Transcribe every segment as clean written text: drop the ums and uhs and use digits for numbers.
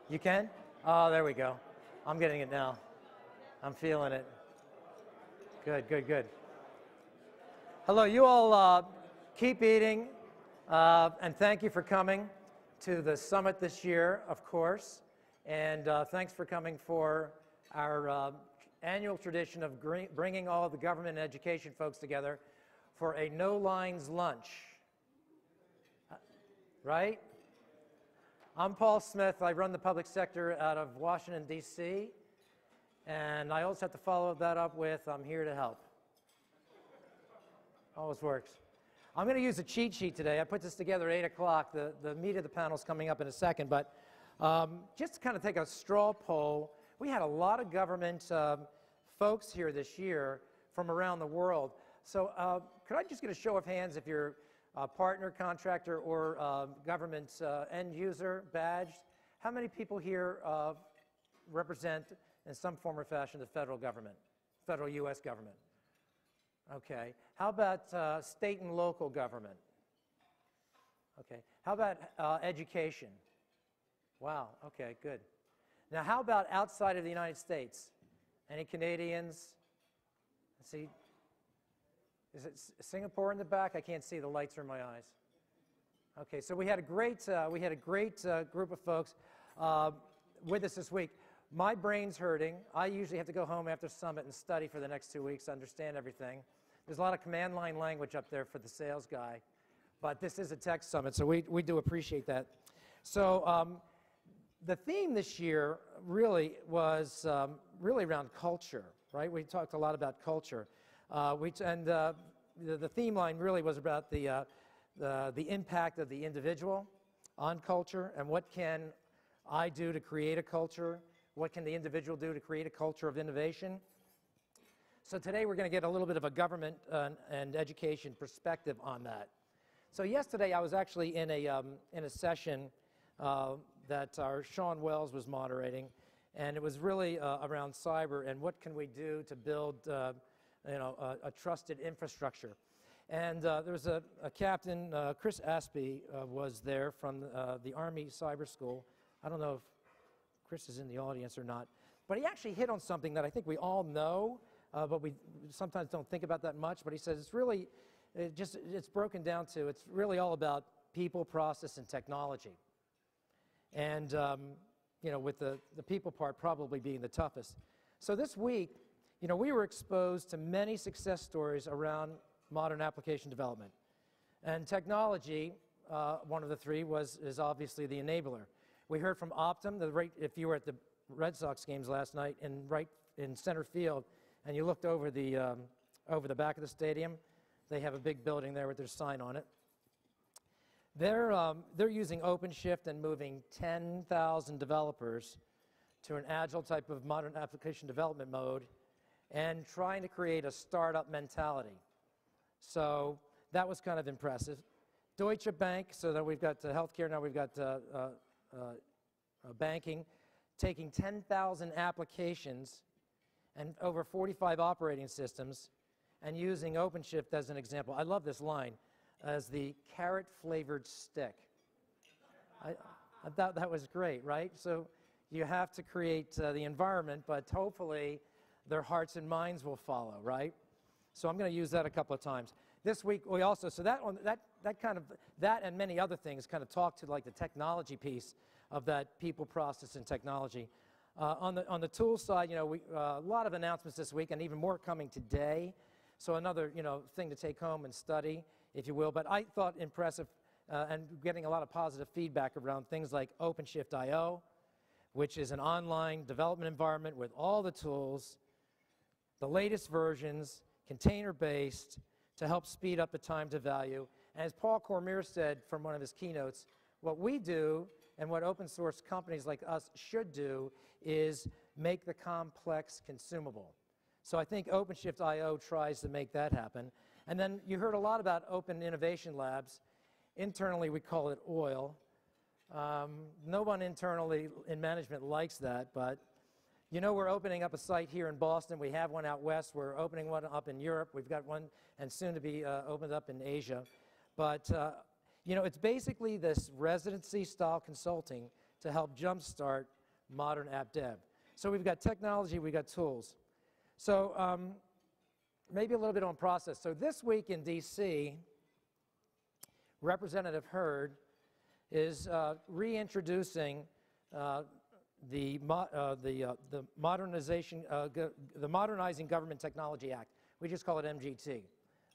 You can? Oh, there we go. I'm getting it now. I'm feeling it. Good, good, good. Hello, you all keep eating, and thank you for coming to the summit this year, of course. And thanks for coming for our annual tradition of bringing all of the government and education folks together for a no-lines lunch. Right? I'm Paul Smith. I run the public sector out of Washington, D.C. And I always have to follow that up with, I'm here to help. Always works. I'm going to use a cheat sheet today. I put this together at 8 o'clock. The meat of the panel is coming up in a second. But just to kind of take a straw poll, we had a lot of government folks here this year from around the world. So could I just get a show of hands if you're partner, contractor, or government end user badged? How many people here represent, in some form or fashion, the federal government, federal U.S. government? Okay. How about state and local government? Okay. How about education? Wow. Okay, good. Now, how about outside of the United States? Any Canadians? Let's see. Is it Singapore in the back? I can't see. The lights are in my eyes. Okay, so we had a great group of folks with us this week. My brain's hurting. I usually have to go home after Summit and study for the next 2 weeks to understand everything. There's a lot of command line language up there for the sales guy, but this is a tech summit, so we do appreciate that. So the theme this year really was really around culture, right? We talked a lot about culture. The theme line really was about the impact of the individual on culture and what can I do to create a culture, what can the individual do to create a culture of innovation. So today we're going to get a little bit of a government and education perspective on that. So yesterday I was actually in a session that our Sean Wells was moderating, and it was really around cyber and what can we do to build a trusted infrastructure. And there was a captain, Chris Aspey, was there from the Army Cyber School. I don't know if Chris is in the audience or not, but he actually hit on something that I think we all know, but we sometimes don't think about that much. But he says it's really, it's broken down to, it's really all about people, process, and technology. And with the people part probably being the toughest. So this week, we were exposed to many success stories around modern application development. And technology, one of the three, is obviously the enabler. We heard from Optum, if you were at the Red Sox games last night, right in center field, and you looked over the back of the stadium, they have a big building there with their sign on it. They're using OpenShift and moving 10,000 developers to an Agile type of modern application development mode and trying to create a startup mentality. So that was kind of impressive. Deutsche Bank, so that we've got healthcare, now we've got banking, taking 10,000 applications and over 45 operating systems and using OpenShift as an example. I love this line, as the carrot-flavored stick. I thought that was great, right? So you have to create the environment, but hopefully their hearts and minds will follow, right? So I'm going to use that a couple of times. This week we also, so that and many other things kind of talk to like the technology piece of that people, process, and technology. On the tools side, a lot of announcements this week and even more coming today. So another, thing to take home and study, if you will. But I thought impressive and getting a lot of positive feedback around things like OpenShift.io, which is an online development environment with all the tools, the latest versions, container-based, to help speed up the time to value. And as Paul Cormier said from one of his keynotes, what we do and what open source companies like us should do is make the complex consumable. So I think OpenShift.io tries to make that happen. And then you heard a lot about Open Innovation Labs. Internally, we call it OIL. No one internally in management likes that, but we're opening up a site here in Boston. We have one out west. We're opening one up in Europe. We've got one and soon to be opened up in Asia. But, it's basically this residency-style consulting to help jumpstart modern app dev. So we've got technology, we've got tools. So maybe a little bit on process. So this week in DC, Representative Hurd is reintroducing the Modernizing Government Technology Act. We just call it MGT,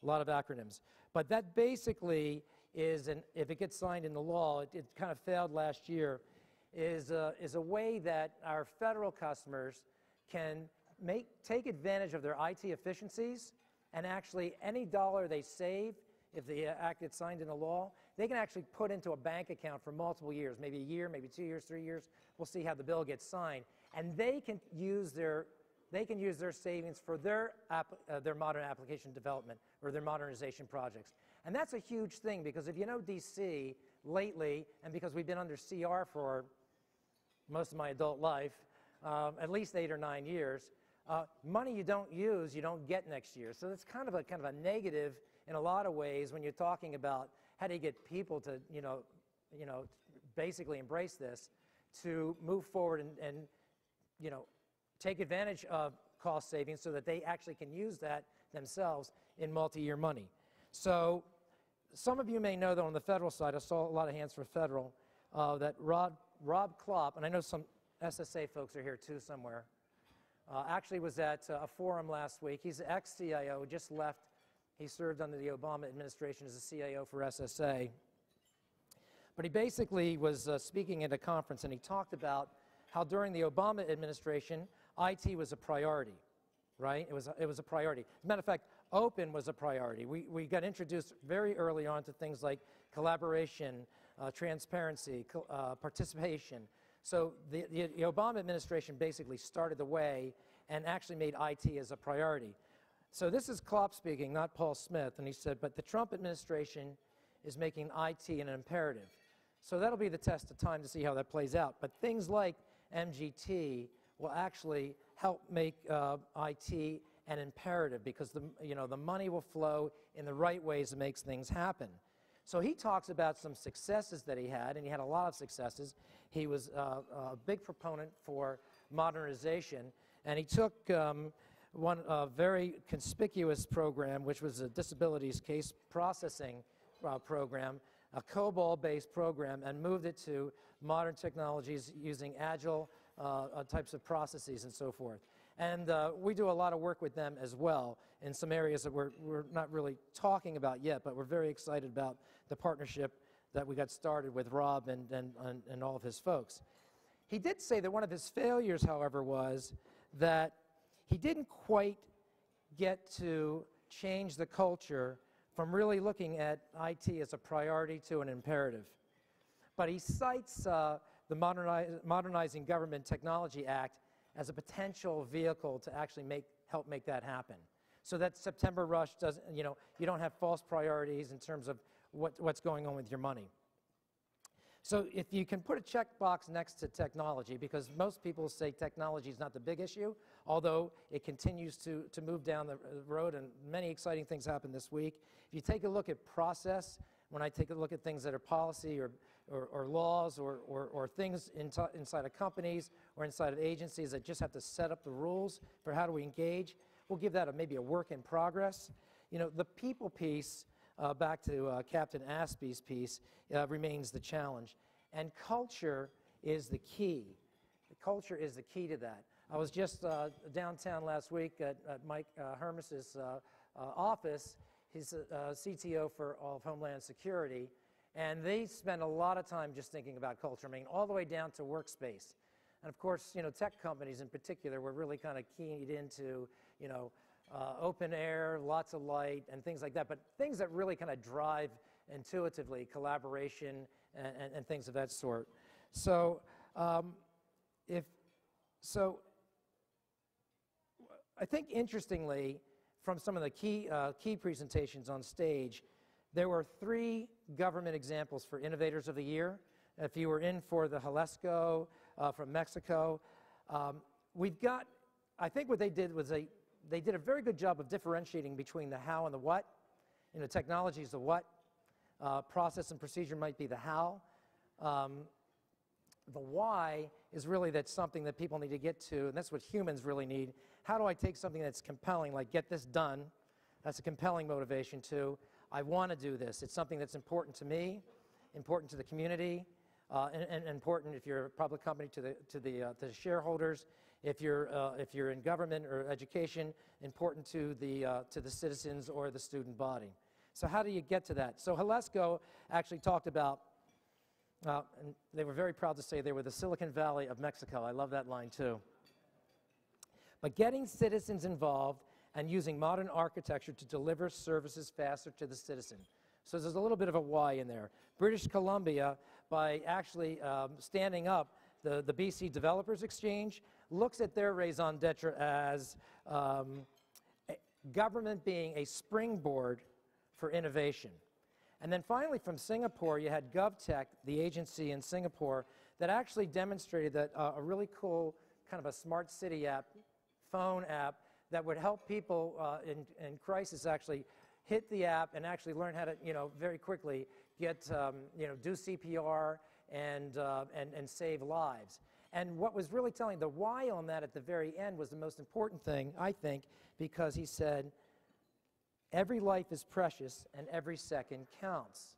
a lot of acronyms. But that basically is, if it gets signed into law, it kind of failed last year, is a way that our federal customers can take advantage of their IT efficiencies, and actually any dollar they save, if the act gets signed into law, they can actually put into a bank account for multiple years, maybe a year, maybe 2 years, 3 years. We'll see how the bill gets signed, and they can use their savings for their modern application development or their modernization projects. And that's a huge thing, because if you know DC lately, and because we've been under CR for most of my adult life, at least 8 or 9 years, money you don't use, you don't get next year. So it's kind of a negative in a lot of ways when you're talking about how do you get people to, basically embrace this, to move forward and take advantage of cost savings so that they actually can use that themselves in multi-year money. So some of you may know that on the federal side, I saw a lot of hands for federal, that Rob Klopp, and I know some SSA folks are here too somewhere, actually was at a forum last week. He's an ex-CIO, just left. He served under the Obama administration as a CIO for SSA. But he basically was speaking at a conference, and he talked about how during the Obama administration, IT was a priority, right? It was a priority. As a matter of fact, open was a priority. We got introduced very early on to things like collaboration, transparency, participation. So the Obama administration basically started the way and actually made IT as a priority. So this is Klopp speaking, not Paul Smith, and he said, but the Trump administration is making IT an imperative. So that'll be the test of time to see how that plays out. But things like MGT will actually help make IT an imperative, because the money will flow in the right ways that makes things happen. So he talks about some successes that he had, and he had a lot of successes. He was a big proponent for modernization, and he took one very conspicuous program, which was a disabilities case processing program, a COBOL-based program, and moved it to modern technologies using Agile types of processes and so forth. And we do a lot of work with them as well in some areas that we're not really talking about yet, but we're very excited about the partnership that we got started with Rob and all of his folks. He did say that one of his failures, however, was that he didn't quite get to change the culture from really looking at IT as a priority to an imperative. But he cites the Modernizing Government Technology Act as a potential vehicle to actually help make that happen. So that September rush doesn't, you don't have false priorities in terms of what's going on with your money. So if you can put a checkbox next to technology, because most people say technology is not the big issue, although it continues to move down the road, and many exciting things happen this week. If you take a look at process, when I take a look at things that are policy or laws or things inside of companies or inside of agencies that just have to set up the rules for how do we engage, we'll give that maybe a work in progress. The people piece, back to Captain Aspey's piece, remains the challenge. And culture is the key. Culture is the key to that. I was just downtown last week at Mike Hermes's office. He's CTO for all of Homeland Security, and they spend a lot of time just thinking about culture, all the way down to workspace. And of course, tech companies in particular were really kind of keyed into, open air, lots of light, and things like that, but things that really kind of drive intuitively collaboration and things of that sort. So I think interestingly, from some of the key presentations on stage, there were 3 government examples for Innovators of the Year. If you were in for the Jalisco from Mexico, I think what they did was they did a very good job of differentiating between the how and the what. Technology is the what, process and procedure might be the how. the why is really that's something that people need to get to, and that's what humans really need. How do I take something that's compelling, like get this done? That's a compelling motivation to, I want to do this. It's something that's important to me, important to the community, and important if you're a public company to the shareholders. If you're in government or education, important to the citizens or the student body. So how do you get to that? So Halesko actually talked about, and they were very proud to say they were the Silicon Valley of Mexico. I love that line too. But getting citizens involved and using modern architecture to deliver services faster to the citizen. So there's a little bit of a why in there. British Columbia, by actually standing up the BC Developers Exchange, looks at their raison d'etre as government being a springboard for innovation. And then finally from Singapore, you had GovTech, the agency in Singapore, that actually demonstrated that a really cool kind of a smart city app, phone app, that would help people in crisis actually hit the app and actually learn how to, very quickly get, do CPR and save lives. And what was really telling, the why on that at the very end was the most important thing, I think, because he said, every life is precious and every second counts.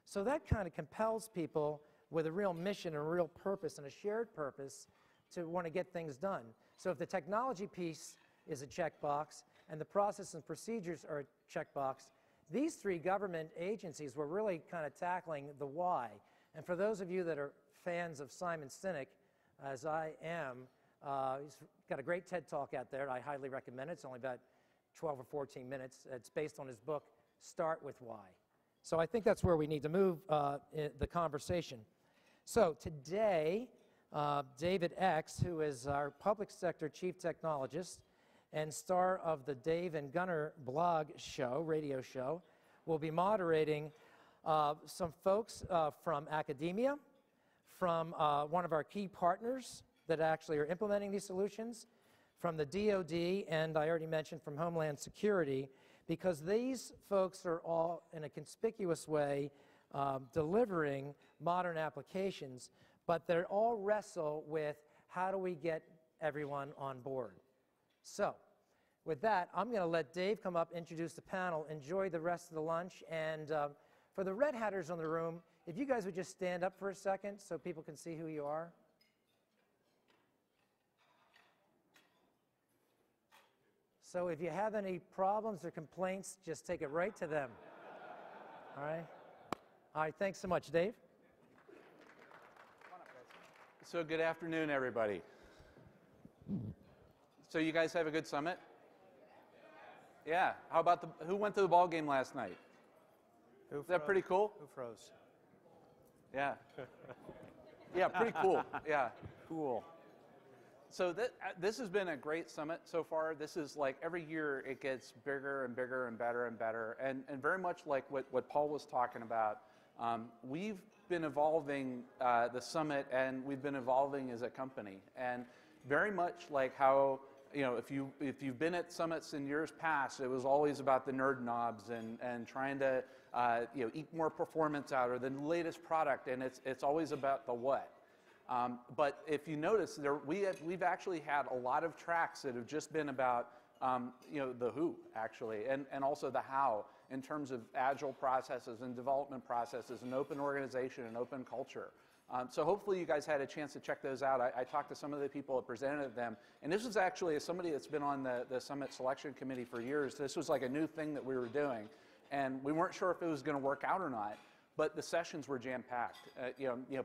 So that kind of compels people with a real mission, a real purpose, and a shared purpose to want to get things done. So if the technology piece is a checkbox and the process and procedures are a checkbox, these three government agencies were really kind of tackling the why. And for those of you that are fans of Simon Sinek, as I am, he's got a great TED Talk out there. I highly recommend it. It's only about 12 or 14 minutes. It's based on his book, Start With Why. So I think that's where we need to move the conversation. So today, David Egts, who is our public sector chief technologist and star of the Dave and Gunnar blog show, radio show, will be moderating some folks from academia, from one of our key partners that actually are implementing these solutions, from the DoD, and I already mentioned from Homeland Security, because these folks are all in a conspicuous way delivering modern applications, but they all wrestle with how do we get everyone on board. So with that, I'm going to let Dave come up, introduce the panel, enjoy the rest of the lunch, and for the Red Hatters in the room, if you guys would just stand up for a second so people can see who you are. So if you have any problems or complaints, just take it right to them. All right? All right, thanks so much, Dave. So good afternoon, everybody. So you guys have a good summit? Yeah. How about who went to the ball game last night? Is that pretty cool? Who froze? Yeah. Yeah, pretty cool. Yeah. Cool. So this has been a great summit so far. This is like every year it gets bigger and bigger and better and better. And very much like what Paul was talking about, we've been evolving the summit and we've been evolving as a company. And very much like how, if you've been at summits in years past, it was always about the nerd knobs and trying to eke more performance out or the latest product, and it's always about the what. But if you notice, we've actually had a lot of tracks that have just been about the who, actually, and also the how in terms of agile processes and development processes and open organization and open culture. So hopefully you guys had a chance to check those out. I talked to some of the people that presented them, and this was actually somebody that's been on the Summit Selection Committee for years. This was like a new thing that we were doing, and we weren't sure if it was going to work out or not, but the sessions were jam-packed.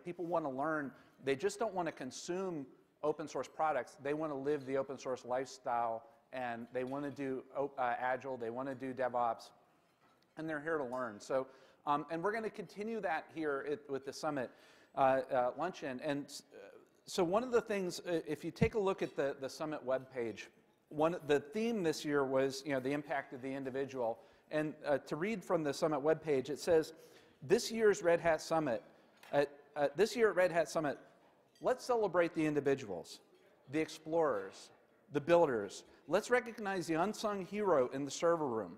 People want to learn. They just don't want to consume open source products. They want to live the open source lifestyle, and they want to do Agile, they want to do DevOps, and they're here to learn. So, and we're going to continue that here with the Summit luncheon. And so one of the things, if you take a look at the Summit webpage, the theme this year was the impact of the individual. And to read from the Summit webpage, it says, this year's Red Hat Summit, this year at Red Hat Summit, let's celebrate the individuals, the explorers, the builders. Let's recognize the unsung hero in the server room,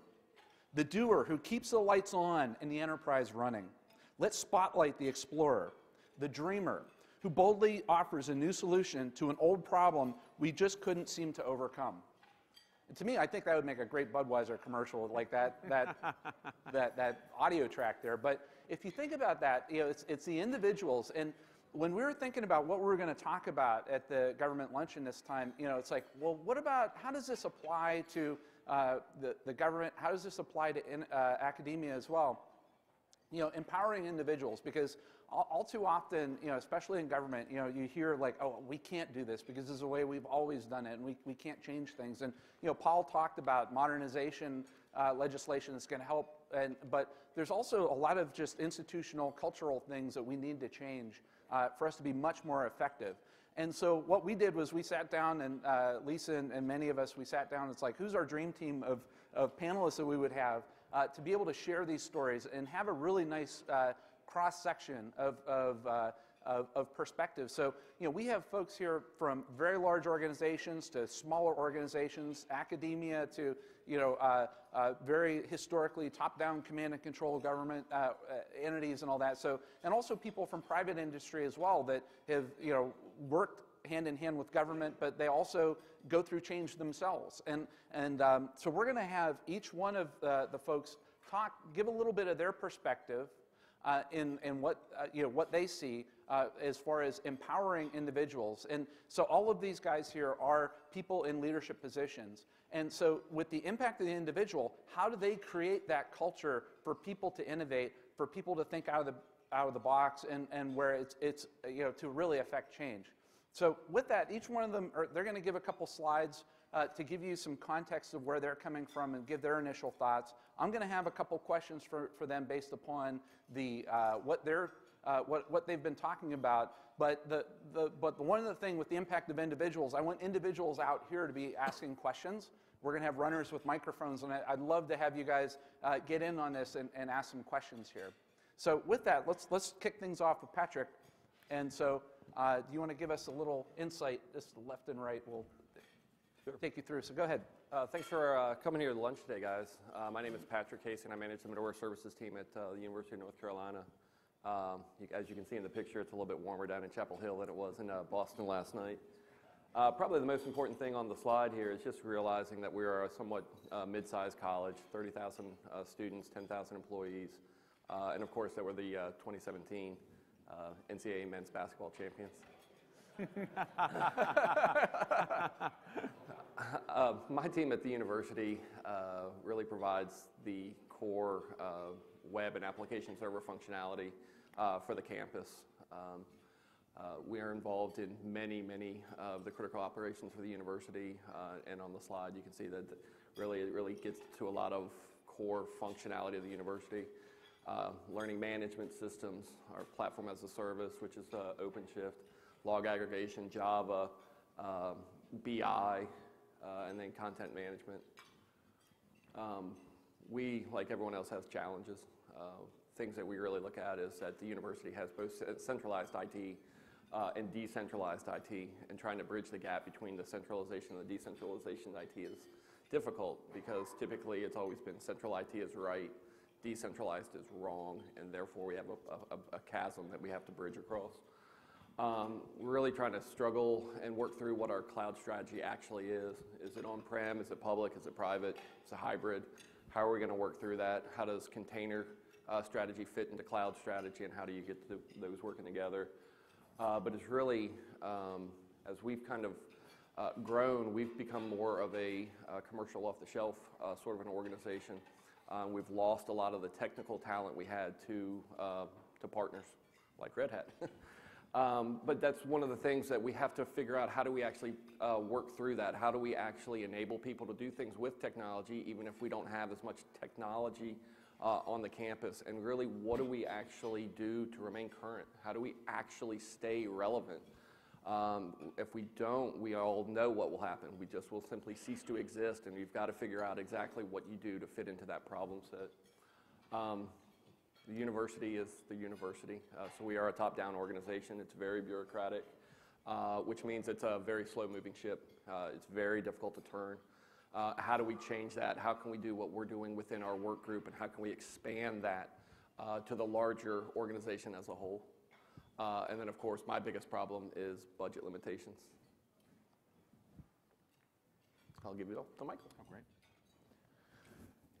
the doer who keeps the lights on and the enterprise running. Let's spotlight the explorer, the dreamer who boldly offers a new solution to an old problem we just couldn't seem to overcome. And to me, I think that would make a great Budweiser commercial, like that audio track there. But if you think about that, it's the individuals. And when we were thinking about what we were going to talk about at the government luncheon this time, it's like, well, what about, how does this apply to the government? How does this apply to academia as well? Empowering individuals, because all too often, especially in government, you hear like, oh, we can't do this because this is the way we've always done it, and we can't change things. And Paul talked about modernization legislation that's going to help, but there's also a lot of just institutional, cultural things that we need to change for us to be much more effective. And so what we did was we sat down, and Lisa and many of us, we sat down. It's like, who's our dream team of panelists that we would have to be able to share these stories and have a really nice cross-section of perspectives. So, we have folks here from very large organizations to smaller organizations, academia to, very historically top-down command and control government entities and all that. So, and also people from private industry as well that have, worked hand in hand with government, but they also go through change themselves. And so we're going to have each one of the folks give a little bit of their perspective in what they see as far as empowering individuals. And so all of these guys here are people in leadership positions. And so with the impact of the individual, how do they create that culture for people to innovate, for people to think out of the box, and where it's to really affect change? So with that, each one of them, they're going to give a couple slides to give you some context of where they're coming from and give their initial thoughts. I'm going to have a couple questions for them based upon what they've been talking about. But but one of the things with the impact of individuals, I want individuals out here to be asking questions. We're going to have runners with microphones, and I'd love to have you guys get in on this and ask some questions here. So with that, let's kick things off with Patrick. And so do you want to give us a little insight? This left and right will take you through. So go ahead. Thanks for coming here to lunch today, guys. My name is Patrick Casey, and I manage the Middleware Services team at the University of North Carolina. As you can see in the picture, it's a little bit warmer down in Chapel Hill than it was in Boston last night. Probably the most important thing on the slide here is just realizing that we are a somewhat mid-sized college, 30,000 students, 10,000 employees, and of course that we're the 2017 NCAA men's basketball champions. My team at the university really provides the core web and application server functionality for the campus. We are involved in many of the critical operations for the university, and on the slide you can see that it really gets to a lot of core functionality of the university. Learning management systems, our platform as a service, which is OpenShift, log aggregation, Java, BI, and then content management. We, like everyone else, has challenges. Things that we really look at is that the university has both centralized IT and decentralized IT, and trying to bridge the gap between the centralization and the decentralization of IT is difficult, because typically it's always been central IT is right, decentralized is wrong, and therefore we have a chasm that we have to bridge across. We're really trying to struggle and work through what our cloud strategy actually is. Is it on-prem? Is it public? Is it private? Is it hybrid? How are we going to work through that? How does container strategy fit into cloud strategy, and how do you get those working together? But it's really, as we've kind of grown, we've become more of a commercial off-the-shelf sort of an organization. We've lost a lot of the technical talent we had to partners like Red Hat. But that's one of the things that we have to figure out. How do we actually work through that? How do we actually enable people to do things with technology, even if we don't have as much technology on the campus? And really, what do we actually do to remain current? How do we actually stay relevant? If we don't, we all know what will happen. We just will simply cease to exist, and you've got to figure out exactly what you do to fit into that problem set. The university is the university, so we are a top-down organization. It's very bureaucratic, which means it's a very slow-moving ship. It's very difficult to turn. How do we change that? How can we do what we're doing within our work group, and how can we expand that to the larger organization as a whole? And then, of course, my biggest problem is budget limitations. I'll give you the mic. Oh, great.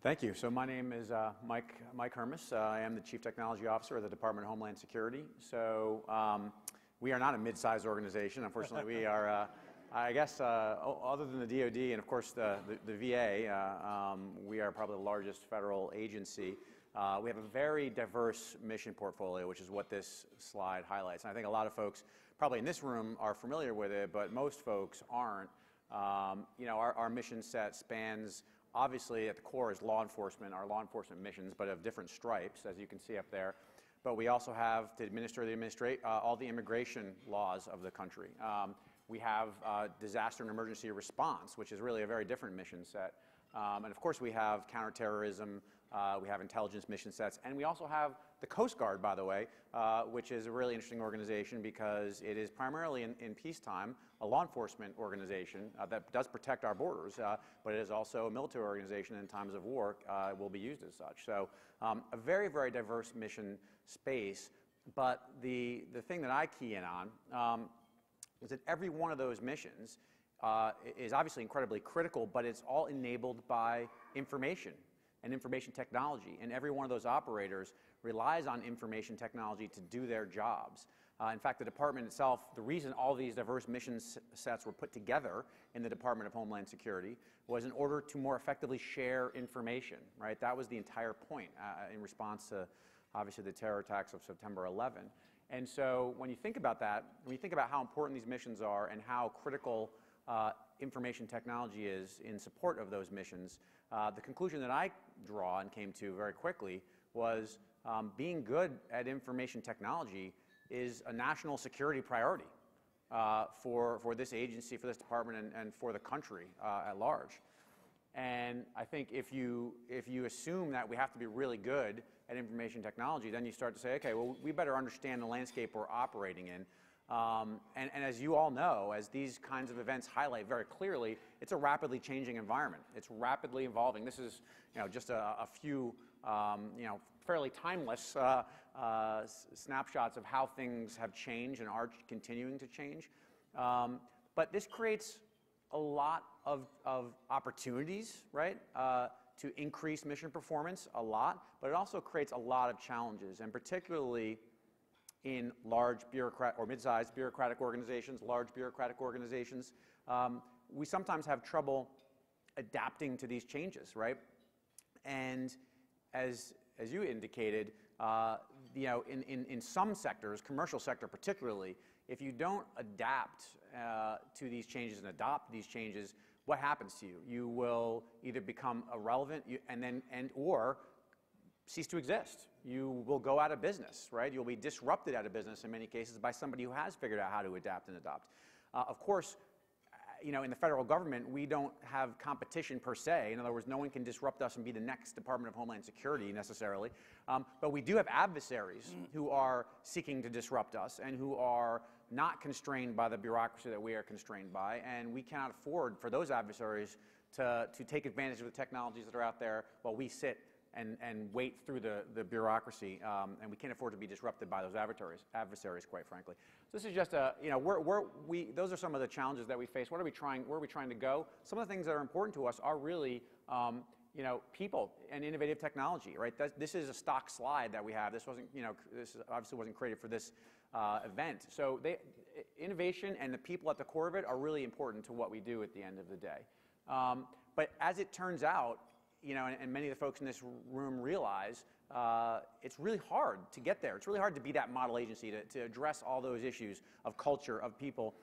Thank you. So my name is Mike Hermes. I am the Chief Technology Officer of the Department of Homeland Security. So we are not a mid-sized organization. Unfortunately, we are, I guess, other than the DoD and, of course, the VA, we are probably the largest federal agency. We have a very diverse mission portfolio, which is what this slide highlights. And I think a lot of folks probably in this room are familiar with it, but most folks aren't. You know, our mission set spans, obviously at the core is law enforcement, our law enforcement missions, but of different stripes, as you can see up there. But we also have to administrate all the immigration laws of the country. We have disaster and emergency response, which is really a very different mission set. And of course we have counterterrorism, we have intelligence mission sets, and we also have the Coast Guard, by the way, which is a really interesting organization because it is primarily in peacetime a law enforcement organization that does protect our borders, but it is also a military organization in times of war, will be used as such. So a very, very diverse mission space, but the thing that I key in on is that every one of those missions is obviously incredibly critical, but it's all enabled by information and information technology, and every one of those operators relies on information technology to do their jobs. In fact, the department itself, the reason all these diverse mission sets were put together in the Department of Homeland Security was in order to more effectively share information, right? That was the entire point in response to, obviously, the terror attacks of September 11. And so when you think about that, when you think about how important these missions are and how critical information technology is in support of those missions, the conclusion that I draw and came to very quickly was being good at information technology is a national security priority for this agency, for this department, and for the country at large. And I think if you assume that we have to be really good at information technology, then you start to say, okay, well, we better understand the landscape we're operating in. And as you all know, as these kinds of events highlight very clearly, it's a rapidly changing environment. It's rapidly evolving. This is, you know, just a few, you know, fairly timeless snapshots of how things have changed and are continuing to change. But this creates a lot of opportunities, right, to increase mission performance, a lot, but it also creates a lot of challenges, and particularly in large or mid-sized bureaucratic organizations, large bureaucratic organizations, we sometimes have trouble adapting to these changes, right? And as you indicated, you know, in some sectors, commercial sector particularly, if you don't adapt to these changes and adopt these changes, what happens to you? You will either become irrelevant or cease to exist. You will go out of business, right? You'll be disrupted out of business in many cases by somebody who has figured out how to adapt and adopt. Of course, you know, in the federal government, we don't have competition per se. In other words, no one can disrupt us and be the next Department of Homeland Security necessarily. But we do have adversaries who are seeking to disrupt us and who are not constrained by the bureaucracy that we are constrained by. And we cannot afford for those adversaries to take advantage of the technologies that are out there while we sit and wait through the bureaucracy, and we can't afford to be disrupted by those adversaries, quite frankly. So this is just a, you know, those are some of the challenges that we face. Where are we trying to go? Some of the things that are important to us are really, you know, people and innovative technology, right? This is a stock slide that we have. This wasn't, you know, this obviously wasn't created for this event. So innovation and the people at the core of it are really important to what we do at the end of the day. But as it turns out, you know, and many of the folks in this room realize, it's really hard to get there. It's really hard to be that model agency, to address all those issues of culture, of people.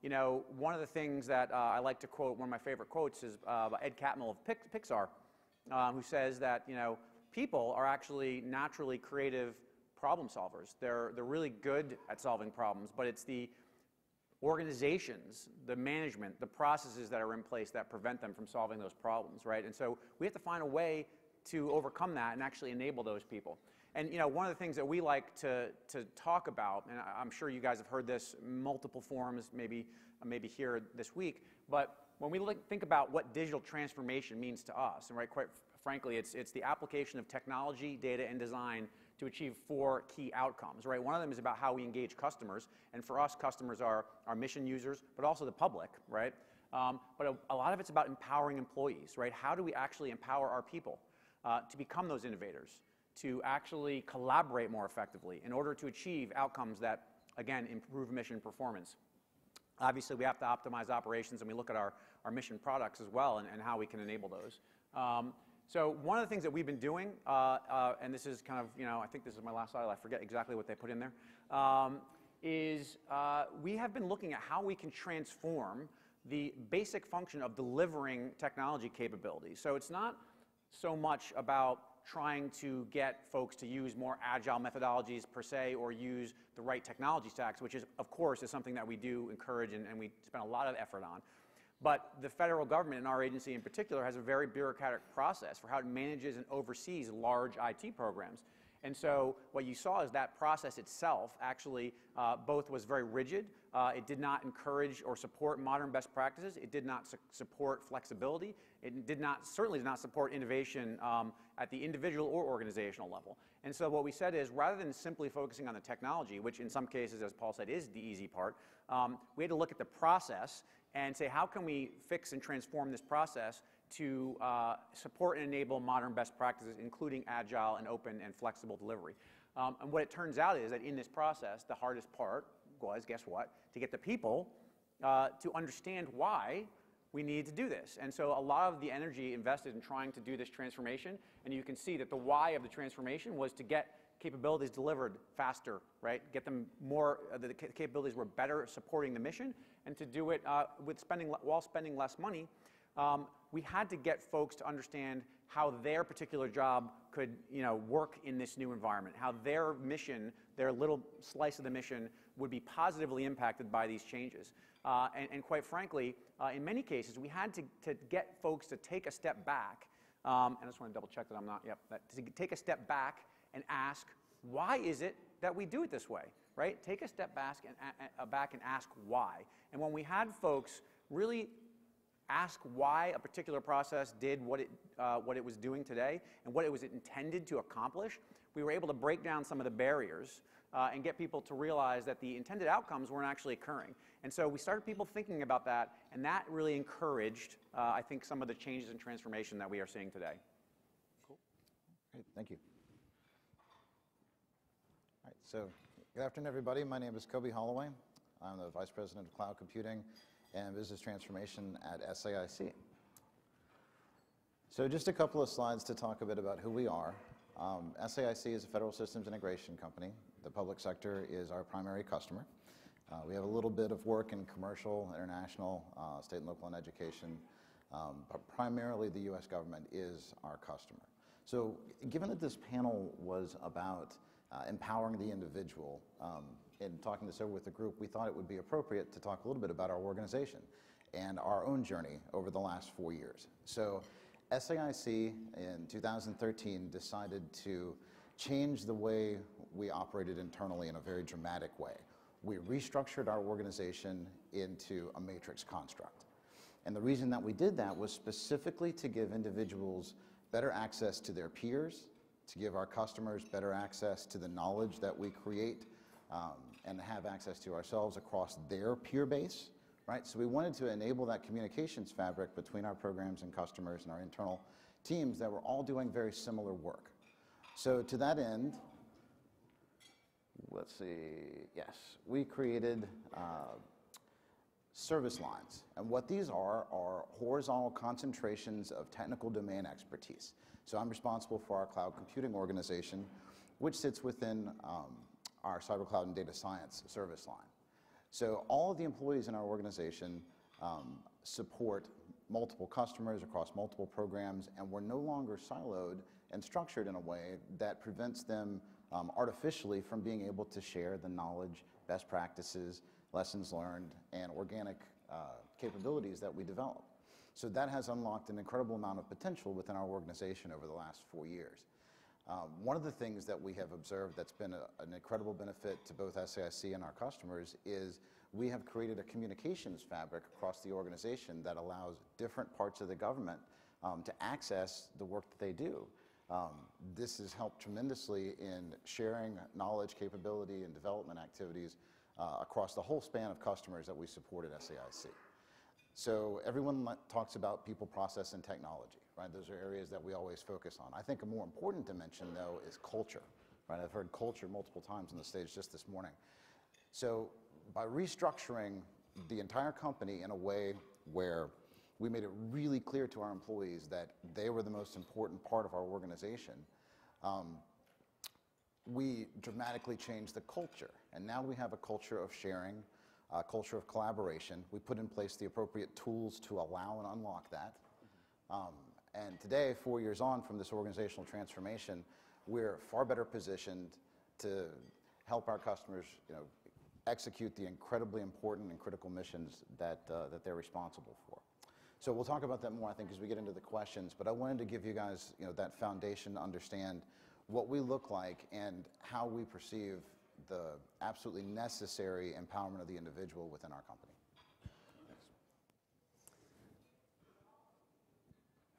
You know, one of the things that I like to quote, one of my favorite quotes is by Ed Catmull of Pixar, who says that, you know, people are actually naturally creative problem solvers. They're really good at solving problems, but it's the organizations, the management, the processes that are in place that prevent them from solving those problems, right? And so we have to find a way to overcome that and actually enable those people. And you know, one of the things that we like to talk about, and I'm sure you guys have heard this in multiple forums, maybe here this week, but when we think about what digital transformation means to us, and right, quite frankly, it's the application of technology, data, and design to achieve 4 key outcomes, right? One of them is about how we engage customers, and for us, customers are our mission users, but also the public, right? But a lot of it's about empowering employees, right? How do we actually empower our people to become those innovators, to actually collaborate more effectively in order to achieve outcomes that, again, improve mission performance? Obviously, we have to optimize operations, and we look at our mission products as well and how we can enable those. So one of the things that we've been doing, and this is kind of, I think this is my last slide, I forget exactly what they put in there, is we have been looking at how we can transform the basic function of delivering technology capabilities. So it's not so much about trying to get folks to use more agile methodologies per se, or use the right technology stacks, which is, of course, is something that we do encourage and we spend a lot of effort on. But the federal government, and our agency in particular, has a very bureaucratic process for how it manages and oversees large IT programs. And so what you saw is that process itself actually both was very rigid. It did not encourage or support modern best practices. It did not support flexibility. It certainly did not support innovation at the individual or organizational level. And so what we said is, rather than simply focusing on the technology, which in some cases, as Paul said, is the easy part, we had to look at the process and say, how can we fix and transform this process to support and enable modern best practices, including agile and open and flexible delivery. And what it turns out is that in this process, the hardest part was, guess what, to get the people to understand why we need to do this. And so a lot of the energy invested in trying to do this transformation, and you can see that the why of the transformation was to get capabilities delivered faster, right? Get them more, the capabilities were better supporting the mission, and to do it while spending less money. We had to get folks to understand how their particular job could, work in this new environment, how their mission, their little slice of the mission, would be positively impacted by these changes. And quite frankly, in many cases, we had to get folks to take a step back, and I just want to double check that I'm not, to take a step back and ask, why is it that we do it this way, right? Take a step back and ask why. And when we had folks really ask why a particular process did what it was doing today and what it was intended to accomplish, we were able to break down some of the barriers and get people to realize that the intended outcomes weren't actually occurring. And so we started people thinking about that, and that really encouraged, I think, some of the changes and transformation that we are seeing today. Cool. Great, thank you. All right, so good afternoon, everybody. My name is Kobe Holloway. I'm the Vice President of Cloud Computing and Business Transformation at SAIC. So just a couple of slides to talk a bit about who we are. SAIC is a federal systems integration company. The public sector is our primary customer. We have a little bit of work in commercial, international, state and local, and education, but primarily the U.S. government is our customer. So given that this panel was about empowering the individual, in talking this over with the group, we thought it would be appropriate to talk a little bit about our organization and our own journey over the last 4 years. So SAIC in 2013 decided to change the way we operated internally in a very dramatic way. We restructured our organization into a matrix construct. And the reason that we did that was specifically to give individuals better access to their peers, to give our customers better access to the knowledge that we create, and have access to ourselves across their peer base, right? So we wanted to enable that communications fabric between our programs and customers and our internal teams that were all doing very similar work. So to that end, let's see, yes, we created service lines. And what these are horizontal concentrations of technical domain expertise. So I'm responsible for our cloud computing organization, which sits within our cyber cloud and data science service line. So all of the employees in our organization support multiple customers across multiple programs, and we're no longer siloed and structured in a way that prevents them artificially from being able to share the knowledge, best practices, lessons learned, and organic capabilities that we develop. So that has unlocked an incredible amount of potential within our organization over the last 4 years. One of the things that we have observed that's been an incredible benefit to both SAIC and our customers is we have created a communications fabric across the organization that allows different parts of the government to access the work that they do. This has helped tremendously in sharing knowledge, capability, and development activities across the whole span of customers that we support at SAIC. So everyone talks about people, process, and technology, right? Those are areas that we always focus on. I think a more important dimension, though, is culture, right? I've heard culture multiple times on the stage just this morning. So by restructuring the entire company in a way where we made it really clear to our employees that they were the most important part of our organization, we dramatically changed the culture. And now we have a culture of sharing, a culture of collaboration. We put in place the appropriate tools to allow and unlock that. And today, 4 years on from this organizational transformation, we're far better positioned to help our customers, execute the incredibly important and critical missions that they're responsible for. So we'll talk about that more, I think, as we get into the questions. But I wanted to give you guys, that foundation to understand what we look like and how we perceive the absolutely necessary empowerment of the individual within our company.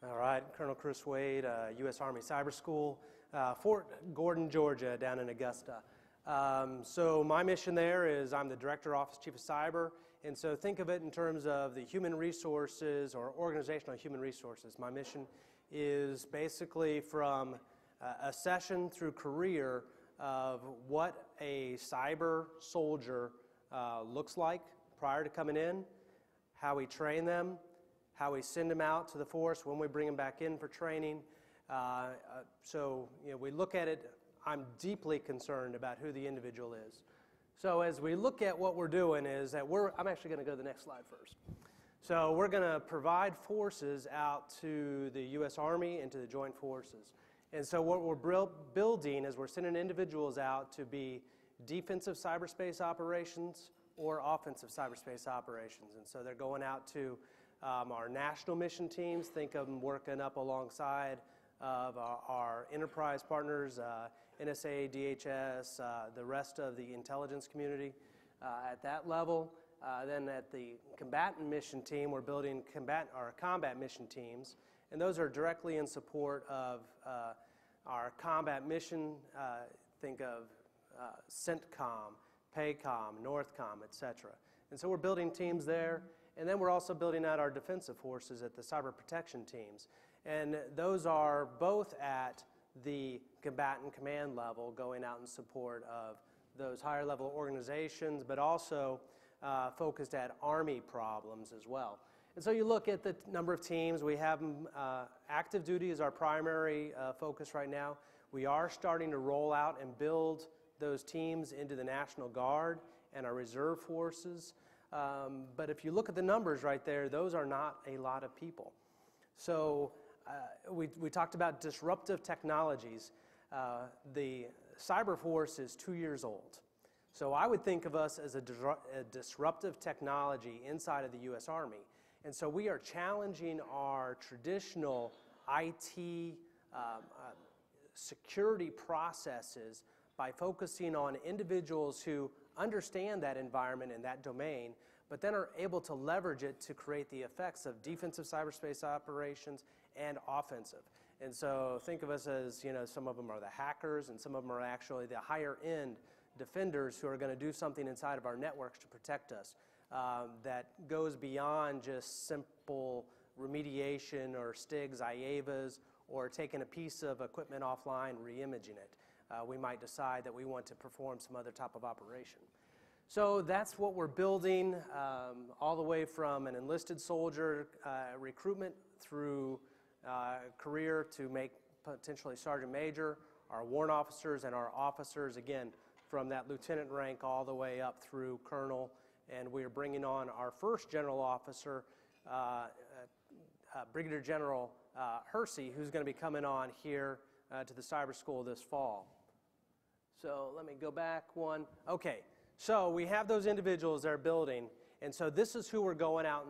All right, Colonel Chris Wade, U.S. Army Cyber School, Fort Gordon, Georgia, down in Augusta. So my mission there is I'm the Director, Office Chief of Cyber, and so think of it in terms of the human resources or organizational human resources. My mission is basically from a session through career of what a cyber soldier looks like prior to coming in, how we train them, how we send them out to the force, when we bring them back in for training. So we look at it, I'm deeply concerned about who the individual is. So as we look at what we're doing is that I'm actually going to go to the next slide first. So we're going to provide forces out to the U.S. Army and to the Joint Forces. And so what we're building is we're sending individuals out to be defensive cyberspace operations or offensive cyberspace operations. And so they're going out to our national mission teams. Think of them working up alongside of our enterprise partners, NSA, DHS, the rest of the intelligence community at that level. Then at the combatant mission team, we're building combat mission teams. And those are directly in support of our combat mission. Think of CENTCOM, PACOM, NORTHCOM, etc. And so we're building teams there. And then we're also building out our defensive forces at the cyber protection teams. And those are both at the combatant command level, going out in support of those higher level organizations, but also focused at Army problems as well. And so you look at the number of teams. We have active duty as our primary focus right now. We are starting to roll out and build those teams into the National Guard and our reserve forces. But if you look at the numbers right there, those are not a lot of people. So we talked about disruptive technologies. The cyber force is 2 years old. So I would think of us as a disruptive technology inside of the U.S. Army. And so we are challenging our traditional IT security processes by focusing on individuals who understand that environment and that domain, but then are able to leverage it to create the effects of defensive cyberspace operations and offensive. And so think of us as, some of them are the hackers and some of them are actually the higher end defenders who are going to do something inside of our networks to protect us that goes beyond just simple remediation or STIGs, IAVAs, or taking a piece of equipment offline, re-imaging it. We might decide that we want to perform some other type of operation. So that's what we're building, all the way from an enlisted soldier recruitment through career to make potentially sergeant major, our warrant officers and our officers, again, from that lieutenant rank all the way up through colonel. And we are bringing on our first general officer, Brigadier General Hersey, who's going to be coming on here to the cyber school this fall. So let me go back one. Okay, so we have those individuals that are building, and so this is who we're going out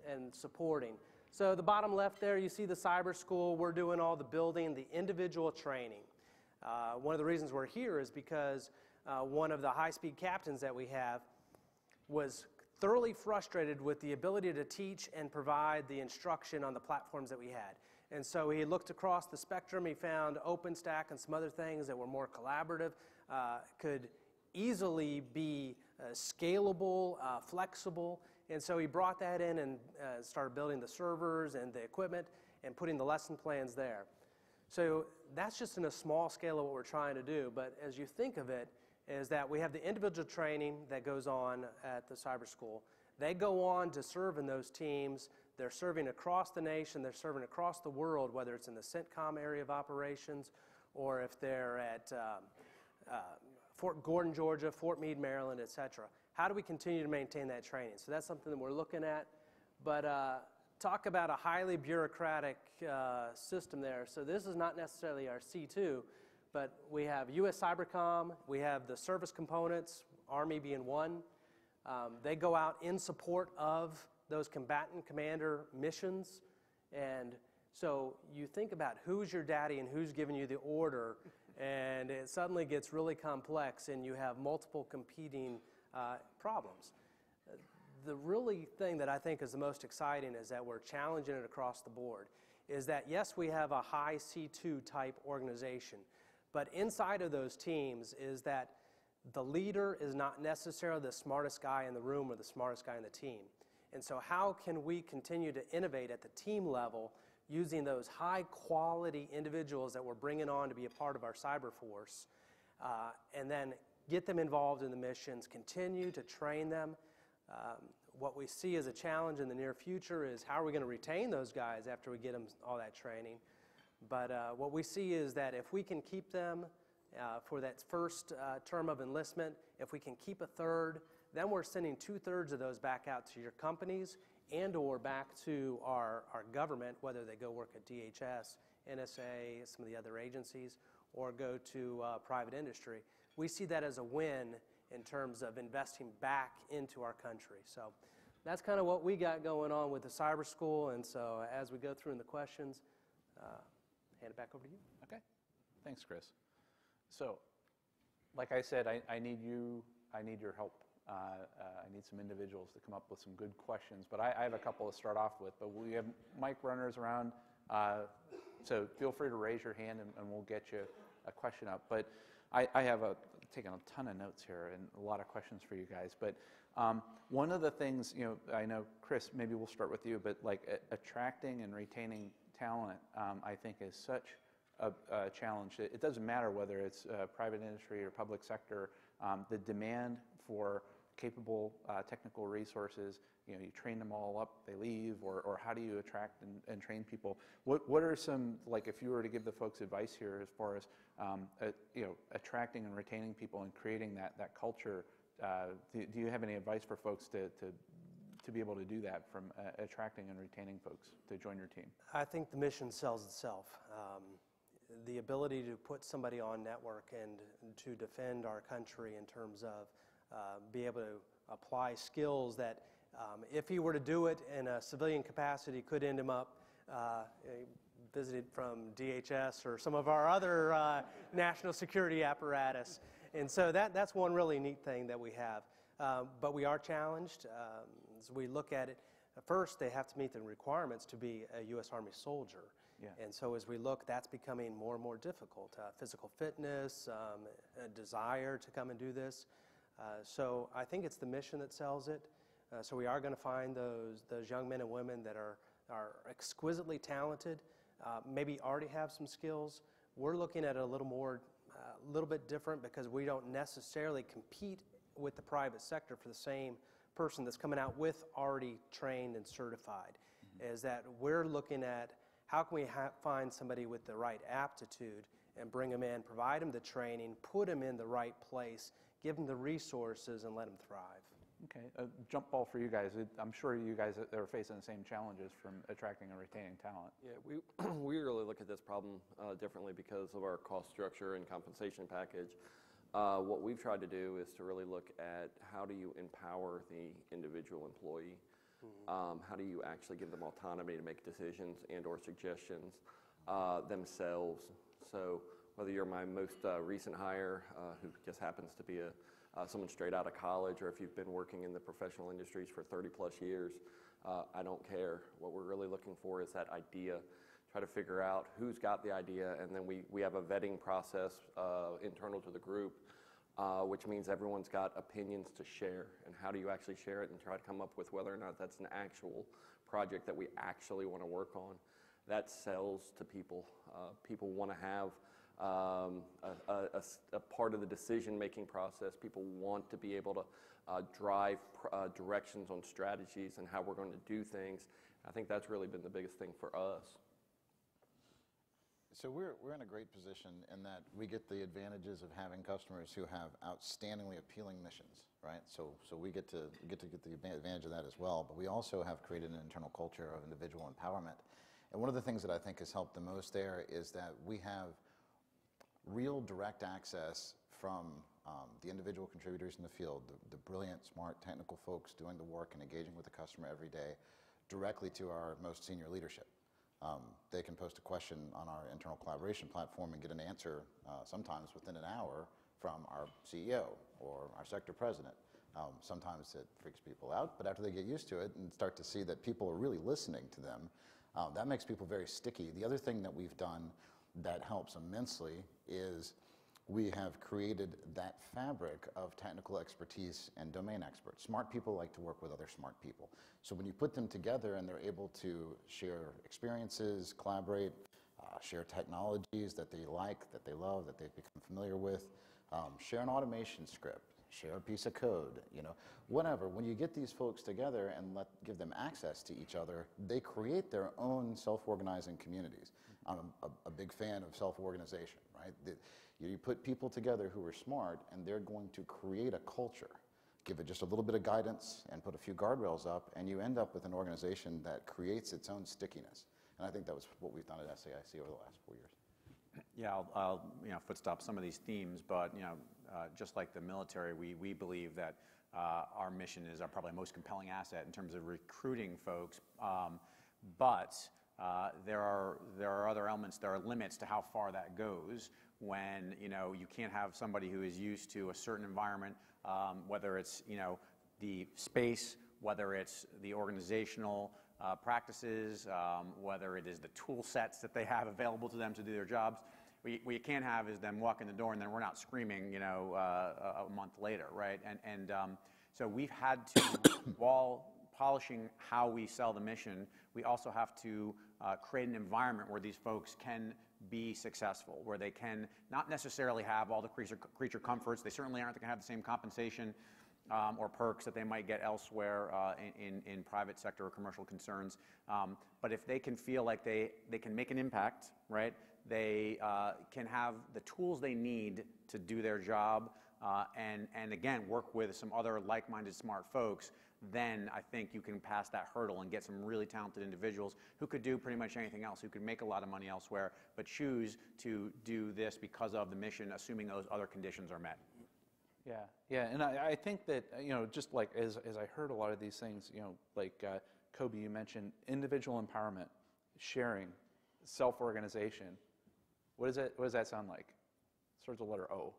and supporting. So the bottom left there, you see the cyber school. We're doing all the building, the individual training. One of the reasons we're here is because one of the high-speed captains that we have was thoroughly frustrated with the ability to teach and provide the instruction on the platforms that we had. And so he looked across the spectrum. He found OpenStack and some other things that were more collaborative, could easily be scalable, flexible. And so he brought that in and started building the servers and the equipment and putting the lesson plans there. So that's just in a small scale of what we're trying to do. But as you think of it, is that we have the individual training that goes on at the cyber school. They go on to serve in those teams. They're serving across the nation. They're serving across the world, whether it's in the CENTCOM area of operations or if they're at Fort Gordon, Georgia, Fort Meade, Maryland, et cetera. How do we continue to maintain that training? So that's something that we're looking at. But talk about a highly bureaucratic system there. So this is not necessarily our C2, but we have U.S. Cybercom. We have the service components, Army being one. They go out in support of those combatant commander missions. And so you think about who's your daddy and who's giving you the order, and it suddenly gets really complex, and you have multiple competing problems. The really thing that I think is the most exciting is that we're challenging it across the board, is that yes, we have a high C2 type organization, but inside of those teams is that the leader is not necessarily the smartest guy in the room or the smartest guy in the team. And so how can we continue to innovate at the team level using those high quality individuals that we're bringing on to be a part of our cyber force, and then get them involved in the missions, continue to train them. What we see as a challenge in the near future is how are we going to retain those guys after we get them all that training. But what we see is that if we can keep them for that first term of enlistment, if we can keep a third, then we're sending 2/3 of those back out to your companies and or back to our government, whether they go work at DHS, NSA, some of the other agencies, or go to private industry. We see that as a win in terms of investing back into our country. So that's kind of what we got going on with the cyber school. And so as we go through in the questions, hand it back over to you. Okay, thanks, Chris. So, like I said, I need your help. I need some individuals to come up with some good questions, but I have a couple to start off with. But we have mic runners around, so feel free to raise your hand and we'll get you a question up. But I have taken a ton of notes here and a lot of questions for you guys. But one of the things, I know, Chris, maybe we'll start with you, but like attracting and retaining talent, I think is such a challenge. It doesn't matter whether it's private industry or public sector. The demand for capable technical resources, you train them all up, they leave, or how do you attract and train people? What are some, like if you were to give the folks advice here as far as attracting and retaining people and creating that culture, do you have any advice for folks to be able to do that, from attracting and retaining folks to join your team? I think the mission sells itself. The ability to put somebody on network and to defend our country in terms of be able to apply skills that if he were to do it in a civilian capacity could end him up visited from DHS or some of our other national security apparatus. And so that's one really neat thing that we have. But we are challenged. As we look at it, first they have to meet the requirements to be a U.S. Army soldier. Yeah. And so as we look, that's becoming more and more difficult. Physical fitness, a desire to come and do this. So I think it's the mission that sells it. So we are going to find those young men and women that are exquisitely talented, maybe already have some skills. We're looking at it a little bit different because we don't necessarily compete with the private sector for the same person that's coming out with already trained and certified. Mm-hmm. Is that we're looking at how can we find somebody with the right aptitude and bring them in, provide them the training, put them in the right place, give them the resources, and let them thrive. Okay, a jump ball for you guys. I'm sure you guys are facing the same challenges from attracting and retaining talent. Yeah, we really look at this problem differently because of our cost structure and compensation package. What we've tried to do is to really look at how do you empower the individual employee. How do you actually give them autonomy to make decisions and or suggestions themselves? So whether you're my most recent hire who just happens to be someone straight out of college, or if you've been working in the professional industries for 30 plus years, I don't care. What we're really looking for is that idea try to figure out who's got the idea, and then we have a vetting process internal to the group, which means everyone's got opinions to share, and how do you actually share it and try to come up with whether or not that's an actual project that we actually want to work on. That sells to people. People want to have a part of the decision-making process. People want to be able to drive directions on strategies and how we're going to do things. I think that's really been the biggest thing for us. So we're in a great position in that we get the advantages of having customers who have outstandingly appealing missions, right? So we get to get the advantage of that as well. But we also have created an internal culture of individual empowerment. And one of the things that I think has helped the most there is that we have real direct access from the individual contributors in the field, the brilliant, smart, technical folks doing the work and engaging with the customer every day, directly to our most senior leadership. They can post a question on our internal collaboration platform and get an answer sometimes within an hour from our CEO or our sector president. Sometimes it freaks people out, but after they get used to it and start to see that people are really listening to them, that makes people very sticky. The other thing that we've done that helps immensely is we have created that fabric of technical expertise and domain experts. Smart people like to work with other smart people. So when you put them together and they're able to share experiences, collaborate, share technologies that they like, that they love, that they've become familiar with, share an automation script, share a piece of code, whatever. When you get these folks together and give them access to each other, they create their own self-organizing communities. I'm a big fan of self-organization, right? You put people together who are smart, and they're going to create a culture. Give it just a little bit of guidance and put a few guardrails up, and you end up with an organization that creates its own stickiness. And I think that was what we've done at SAIC over the last 4 years. Yeah, I'll footstop some of these themes, but just like the military, we believe that our mission is our probably most compelling asset in terms of recruiting folks. But there are other elements, there are limits to how far that goes when you can't have somebody who is used to a certain environment, whether it's the space, whether it's the organizational practices, whether it is the tool sets that they have available to them to do their jobs. What you can't have is them walk in the door and then we're not screaming, a month later, right? And so we've had to, while polishing how we sell the mission, we also have to create an environment where these folks can be successful, where they can not necessarily have all the creature comforts. They certainly aren't going to have the same compensation or perks that they might get elsewhere in private sector or commercial concerns. But if they can feel like they can make an impact, right? They can have the tools they need to do their job and again, work with some other like-minded smart folks, then I think you can pass that hurdle and get some really talented individuals who could do pretty much anything else, who could make a lot of money elsewhere, but choose to do this because of the mission, assuming those other conditions are met. Yeah, and I think that, just like as I heard a lot of these things, like Kobe, you mentioned individual empowerment, sharing, self-organization. What does that sound like? Starts with the letter O.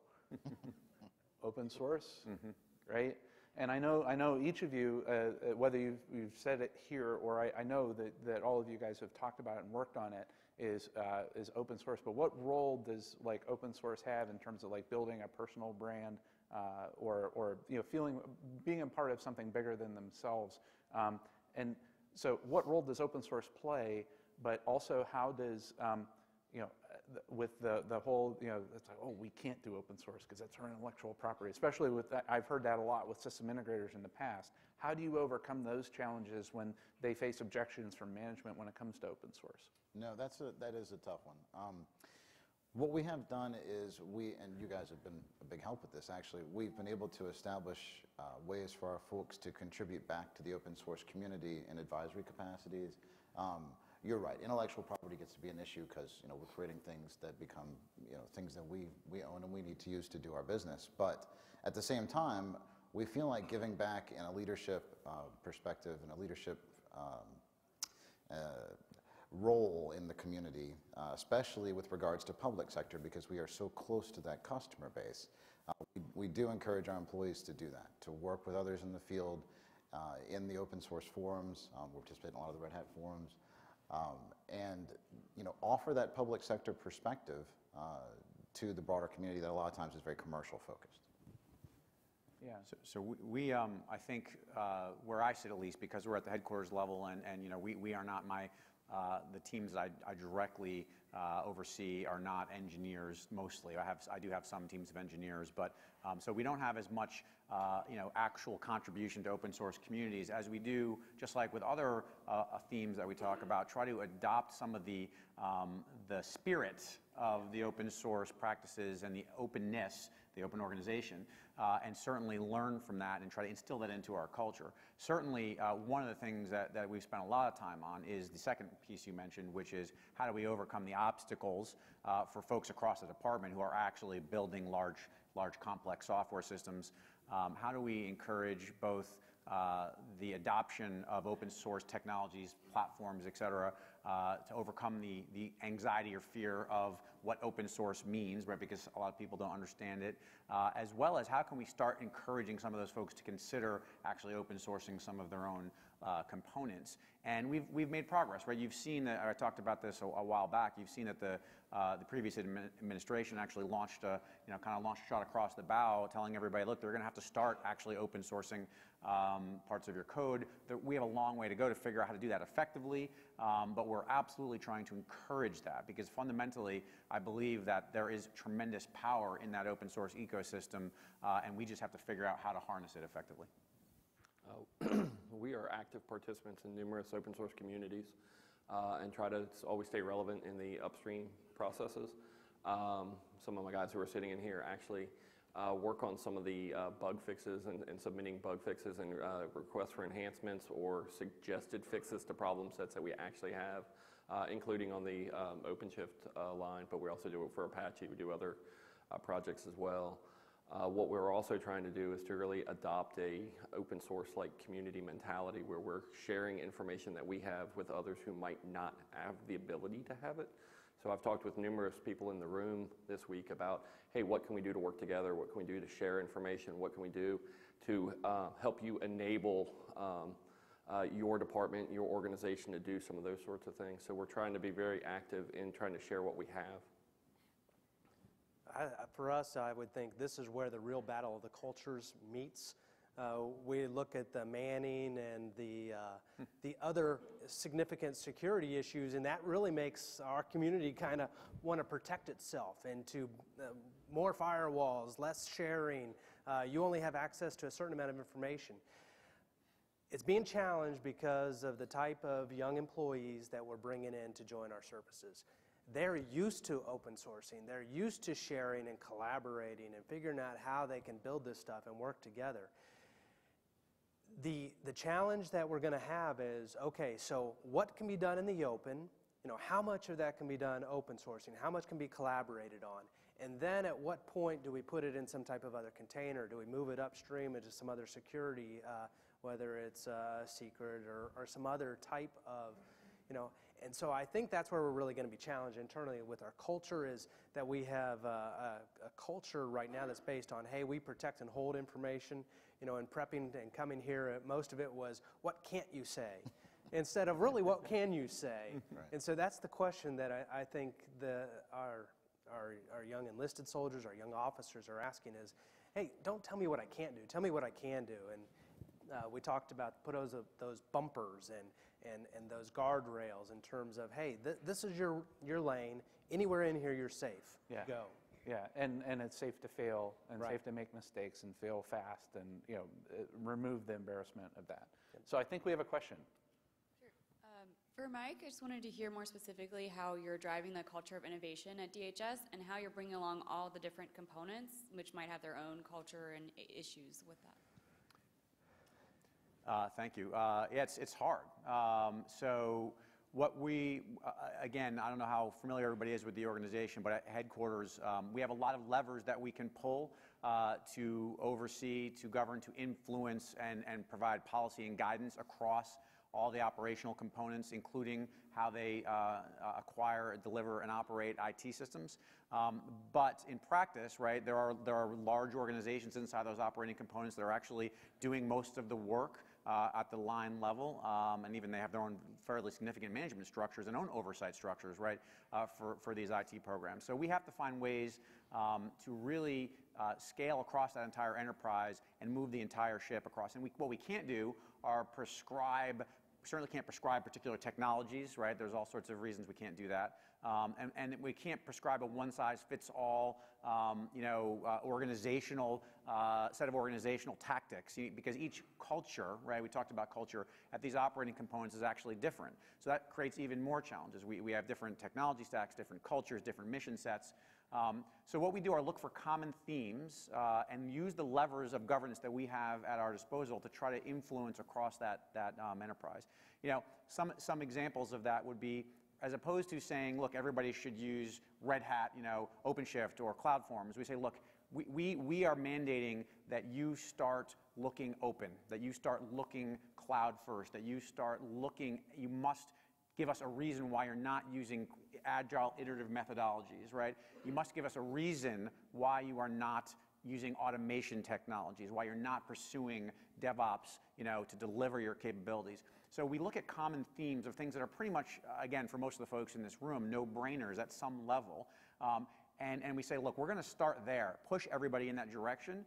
Open source, right? And I know each of you, whether you've said it here or I know that all of you guys have talked about it and worked on it, is open source. But what role does open source have in terms of building a personal brand or being a part of something bigger than themselves? And so what role does open source play? But also how does with the whole, it's like, oh, we can't do open source because that's our intellectual property, especially with that. I've heard that a lot with system integrators in the past. How do you overcome those challenges when they face objections from management when it comes to open source? No, that is a tough one. What we have done is and you guys have been a big help with this actually, we've been able to establish ways for our folks to contribute back to the open source community in advisory capacities. You're right, intellectual property gets to be an issue because we're creating things that become things that we own and we need to use to do our business. But at the same time, we feel like giving back in a leadership perspective and a leadership role in the community, especially with regards to public sector, because we are so close to that customer base. We do encourage our employees to do that, to work with others in the field, in the open source forums. We participate in a lot of the Red Hat forums. and offer that public sector perspective to the broader community that a lot of times is very commercial focused. Yeah. So we I think where I sit at least, because we're at the headquarters level, and we are not the teams that I directly oversee are not engineers mostly. I do have some teams of engineers, but so we don't have as much actual contribution to open source communities as we do, just like with other themes that we talk about, try to adopt some of the spirit of the open source practices and the openness, the open organization, and certainly learn from that and try to instill that into our culture. Certainly, one of the things that we've spent a lot of time on is the second piece you mentioned, which is how do we overcome the obstacles for folks across the department who are actually building large complex software systems. How do we encourage both the adoption of open source technologies, platforms, et cetera, to overcome the anxiety or fear of what open source means, right? Because a lot of people don't understand it, as well as how can we start encouraging some of those folks to consider actually open sourcing some of their own components. And we've made progress, right? You've seen that, I talked about this a while back, you've seen that the previous administration actually launched a shot across the bow telling everybody, look, they're going to have to start actually open sourcing parts of your code. We have a long way to go to figure out how to do that effectively, but we're absolutely trying to encourage that, because fundamentally I believe that there is tremendous power in that open source ecosystem, and we just have to figure out how to harness it effectively. We are active participants in numerous open source communities and try to always stay relevant in the upstream processes. Some of my guys who are sitting in here actually work on some of the bug fixes and submitting bug fixes and requests for enhancements or suggested fixes to problem sets that we actually have, including on the OpenShift line, but we also do it for Apache. We do other projects as well. What we're also trying to do is to really adopt a open source like community mentality where we're sharing information that we have with others who might not have the ability to have it. So I've talked with numerous people in the room this week about, hey, what can we do to work together? What can we do to share information? What can we do to help you enable your department, your organization to do some of those sorts of things? So we're trying to be very active in trying to share what we have. For us, I would think this is where the real battle of the cultures meets. We look at the manning and the other significant security issues, and that really makes our community kind of want to protect itself into more firewalls, less sharing. You only have access to a certain amount of information. It's being challenged because of the type of young employees that we're bringing in to join our services. They're used to open sourcing. They're used to sharing and collaborating and figuring out how they can build this stuff and work together. The challenge that we're going to have is, okay, so what can be done in the open? How much of that can be done open sourcing? How much can be collaborated on? And then at what point do we put it in some type of other container? Do we move it upstream into some other security, whether it's secret or some other type of, And so I think that's where we're really going to be challenged internally with our culture, is that we have a culture right now that's based on, hey, we protect and hold information, and prepping and coming here, most of it was, what can't you say? Instead of really, what can you say? Right. And so that's the question that I think our young enlisted soldiers, our young officers are asking is, hey, don't tell me what I can't do, tell me what I can do. And we talked about those bumpers and those guardrails in terms of, hey, this is your lane. Anywhere in here, you're safe. Yeah. Go. Yeah, and it's safe to fail and Right. safe to make mistakes and fail fast and remove the embarrassment of that. So I think we have a question. Sure. For Mike, I just wanted to hear more specifically how you're driving the culture of innovation at DHS and how you're bringing along all the different components which might have their own culture and issues with that. Thank you. Yeah, it's hard. So what we, again, I don't know how familiar everybody is with the organization, but at headquarters, we have a lot of levers that we can pull to oversee, to govern, to influence, and provide policy and guidance across all the operational components, including how they acquire, deliver, and operate IT systems. But in practice, right, there are large organizations inside those operating components that are actually doing most of the work at the line level, and even they have their own fairly significant management structures and own oversight structures, right, for these IT programs. So we have to find ways to really scale across that entire enterprise and move the entire ship across. And what we can't do are certainly can't prescribe particular technologies, right? There's all sorts of reasons we can't do that. And we can't prescribe a one-size-fits-all, organizational set of organizational tactics, because each culture, right? We talked about culture at these operating components is actually different. So that creates even more challenges. We have different technology stacks, different cultures, different mission sets. So what we do are look for common themes and use the levers of governance that we have at our disposal to try to influence across that enterprise. Some examples of that would be, as opposed to saying, look, everybody should use Red Hat, OpenShift or CloudForms, we say, look, we are mandating that you start looking open, that you start looking cloud first, that you start looking, you must give us a reason why you're not using agile iterative methodologies, right? You must give us a reason why you are not using automation technologies, why you're not pursuing DevOps, to deliver your capabilities. So we look at common themes of things that are pretty much, again, for most of the folks in this room, no-brainers at some level. And we say, look, we're going to start there, push everybody in that direction,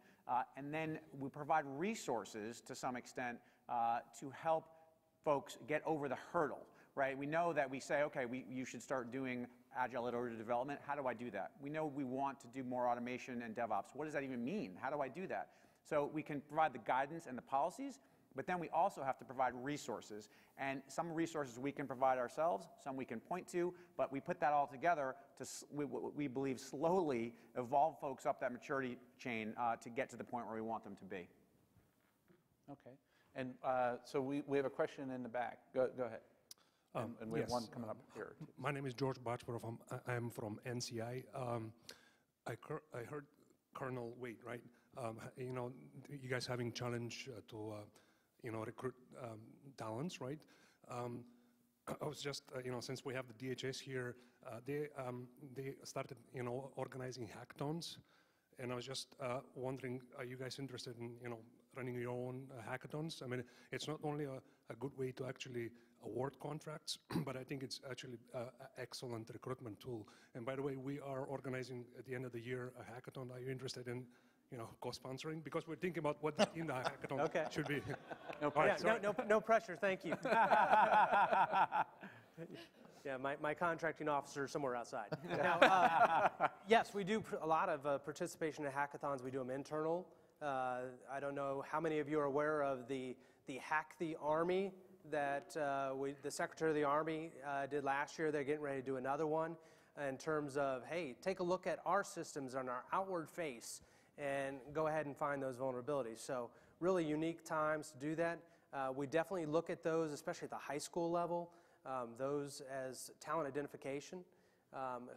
and then we provide resources to some extent to help folks get over the hurdle, right? We know that we say, okay, you should start doing agile iterative development. How do I do that? We know we want to do more automation and DevOps. What does that even mean? How do I do that? So we can provide the guidance and the policies, but then we also have to provide resources. And some resources we can provide ourselves, some we can point to, but we put that all together to, we believe, slowly evolve folks up that maturity chain to get to the point where we want them to be. Okay. And so we have a question in the back. Go ahead. And we have one coming up here. My name is George Bachmanov. I'm from NCI. I heard Colonel Wade, right? You guys having challenge to recruit talents, right? I was just, since we have the DHS here, they started, organizing hackathons, and I was just wondering, are you guys interested in, running your own hackathons? I mean, it's not only a good way to actually award contracts, but I think it's actually an excellent recruitment tool. And by the way, we are organizing at the end of the year a hackathon. Are you interested in, co-sponsoring? Because we're thinking about what in the hackathon should be. No pressure. No pressure. Thank you. Yeah, my contracting officer is somewhere outside. Now, yes, we do a lot of participation in hackathons. We do them internal. I don't know how many of you are aware of the Hack the Army that the Secretary of the Army did last year. They're getting ready to do another one in terms of, hey, take a look at our systems on our outward face and go ahead and find those vulnerabilities. So really unique times to do that. We definitely look at those, especially at the high school level, those as talent identification.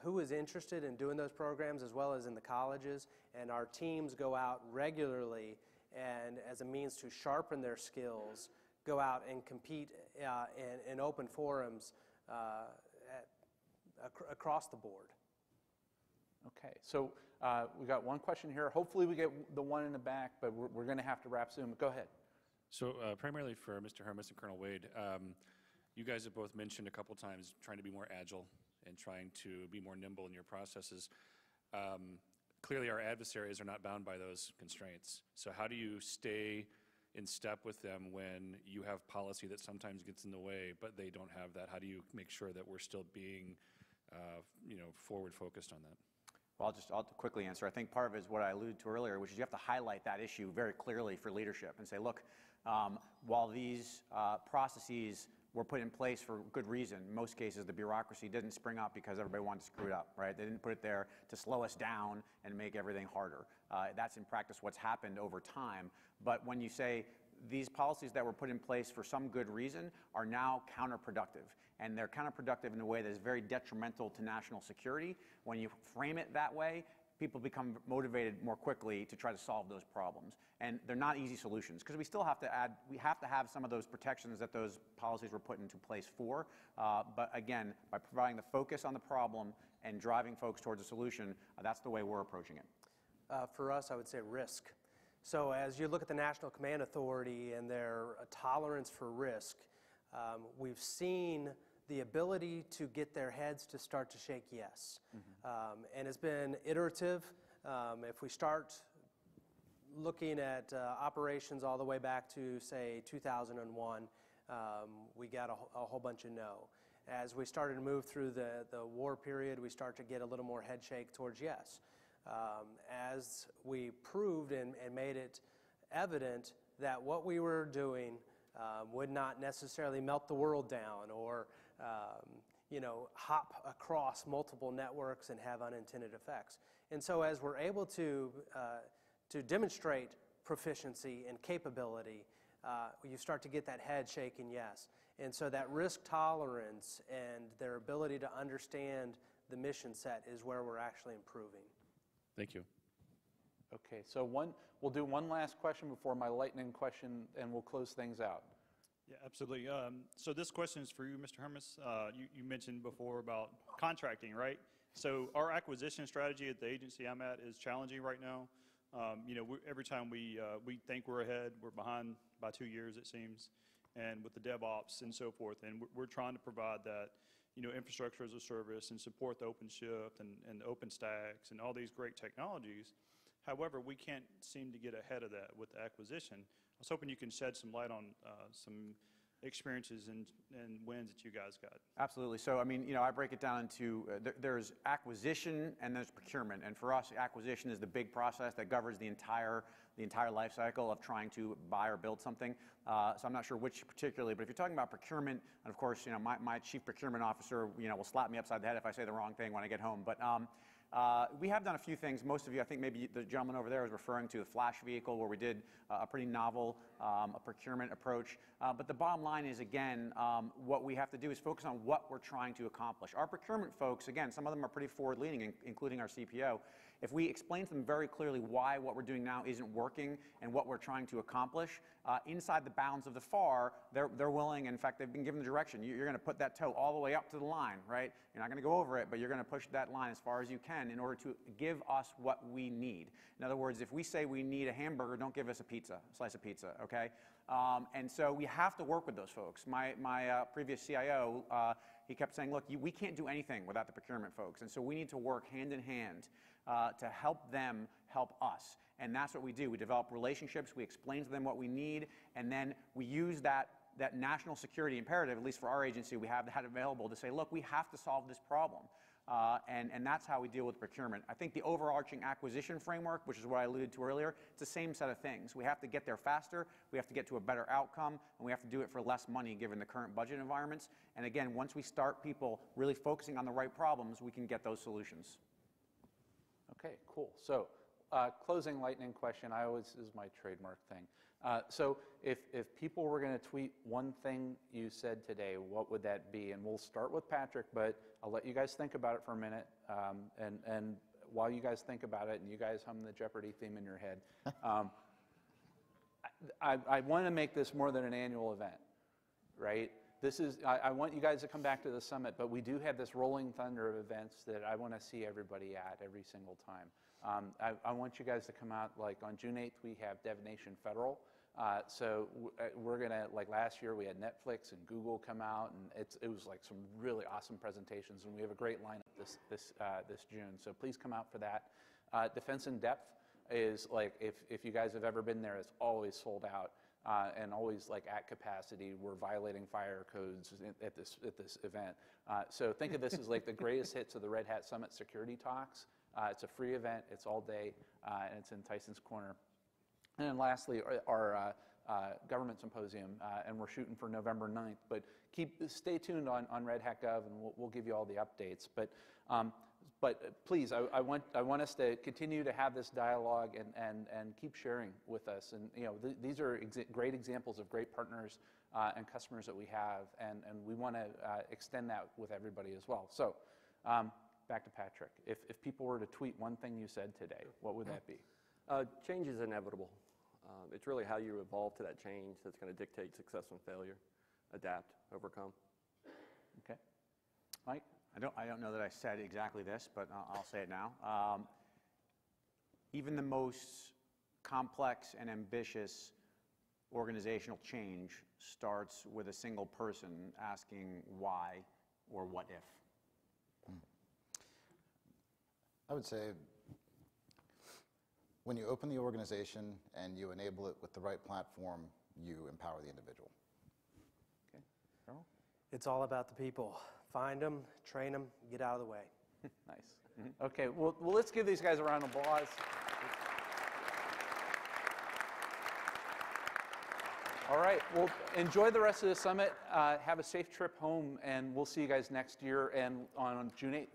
Who is interested in doing those programs as well as in the colleges, and our teams go out regularly and as a means to sharpen their skills, go out and compete in open forums across the board. Okay, so we got one question here. Hopefully we get the one in the back, but we're going to have to wrap soon. Go ahead. So primarily for Mr. Hermes and Colonel Wade, you guys have both mentioned a couple times trying to be more agile and trying to be more nimble in your processes. Clearly our adversaries are not bound by those constraints. So how do you stay in step with them when you have policy that sometimes gets in the way, but they don't have that? How do you make sure that we're still being forward focused on that? Well, I'll quickly answer. I think part of it is what I alluded to earlier, which is you have to highlight that issue very clearly for leadership and say, look, while these processes were put in place for good reason, in most cases the bureaucracy didn't spring up because everybody wanted to screw it up, right? They didn't put it there to slow us down and make everything harder. That's in practice what's happened over time. But when you say these policies that were put in place for some good reason are now counterproductive, and they're counterproductive in a way that is very detrimental to national security, when you frame it that way, people become motivated more quickly to try to solve those problems. And they're not easy solutions, because we still have to have some of those protections that those policies were put into place for. But again, by providing the focus on the problem and driving folks towards a solution, that's the way we're approaching it. For us, I would say risk. So as you look at the National Command Authority and their tolerance for risk, we've seen the ability to get their heads to start to shake yes. And it's been iterative. If we start looking at operations all the way back to, say, 2001, we got a whole bunch of no. As we started to move through the war period, we start to get a little more head shake towards yes. As we proved and made it evident that what we were doing would not necessarily melt the world down or hop across multiple networks and have unintended effects. And so as we're able to demonstrate proficiency and capability, you start to get that head shaking yes. And so that risk tolerance and their ability to understand the mission set is where we're actually improving. Thank you. Okay, so we'll do one last question before my lightning question, and we'll close things out. Yeah, absolutely. So this question is for you, Mr. Hermes. You mentioned before about contracting, right? So our acquisition strategy at the agency I'm at is challenging right now. Every time we think we're ahead, we're behind by 2 years, it seems, and with the DevOps and so forth. And we're trying to provide that, infrastructure as a service and support the OpenShift and OpenStacks and all these great technologies. However, we can't seem to get ahead of that with the acquisition. I was hoping you can shed some light on some experiences and wins that you guys got. Absolutely. So, I break it down into there's acquisition and there's procurement. And for us, acquisition is the big process that governs the entire life cycle of trying to buy or build something. So I'm not sure which particularly, but if you're talking about procurement, and of course, my chief procurement officer, will slap me upside the head if I say the wrong thing when I get home. But we have done a few things. Most of you, I think maybe the gentleman over there is referring to the Flash vehicle where we did a pretty novel procurement approach. But the bottom line is, again, what we have to do is focus on what we're trying to accomplish. Our procurement folks, again, some of them are pretty forward-leaning, including our CPO. If we explain to them very clearly why what we're doing now isn't working and what we're trying to accomplish, inside the bounds of the FAR, they're willing. In fact, they've been given the direction. You're going to put that toe all the way up to the line, right? You're not going to go over it, but you're going to push that line as far as you can in order to give us what we need. In other words, if we say we need a hamburger, don't give us a slice of pizza, okay? And so we have to work with those folks. My previous CIO, he kept saying, look, we can't do anything without the procurement folks. And so we need to work hand in hand to help them help us. And that's what we do. We develop relationships, we explain to them what we need, and then we use that national security imperative, at least for our agency, we have that available to say, look, we have to solve this problem. And that's how we deal with procurement. I think the overarching acquisition framework, which is what I alluded to earlier, it's the same set of things. We have to get there faster, we have to get to a better outcome, and we have to do it for less money given the current budget environments. And again, once we start people really focusing on the right problems, we can get those solutions. Okay, cool. So closing lightning question, this is my trademark thing. So if people were going to tweet one thing you said today, what would that be? And we'll start with Patrick, but I'll let you guys think about it for a minute. And while you guys think about it and you guys hum the Jeopardy theme in your head, I want to make this more than an annual event, right? I want you guys to come back to the summit, but we do have this rolling thunder of events that I want to see everybody at every single time. I want you guys to come out, like on June 8th, we have DevNation Federal. So we're going to, like last year, we had Netflix and Google come out, and it was like some really awesome presentations, and we have a great lineup this June. So please come out for that. Defense in Depth is like, if you guys have ever been there, it's always sold out. And always like at capacity. We're violating fire codes at this event. So think of this as like the greatest hits of the Red Hat Summit security talks. It's a free event. It's all day, and it's in Tyson's Corner. And then lastly, our government symposium, and we're shooting for November 9th. But stay tuned on Red Hat Gov, and we'll give you all the updates. But please, I want us to continue to have this dialogue and keep sharing with us. And these are great examples of great partners and customers that we have, and we want to extend that with everybody as well. So back to Patrick. If people were to tweet one thing you said today, what would that be? Change is inevitable. It's really how you evolve to that change that's going to dictate success and failure. Adapt, overcome. Okay. Mike? I don't know that I said exactly this, but I'll say it now. Even the most complex and ambitious organizational change starts with a single person asking why or what if. I would say when you open the organization and you enable it with the right platform, you empower the individual. Okay, Carol? It's all about the people. Find them, train them, get out of the way. Nice. Okay, well, let's give these guys a round of applause. All right, well, enjoy the rest of the summit. Have a safe trip home, and we'll see you guys next year and on June 8th.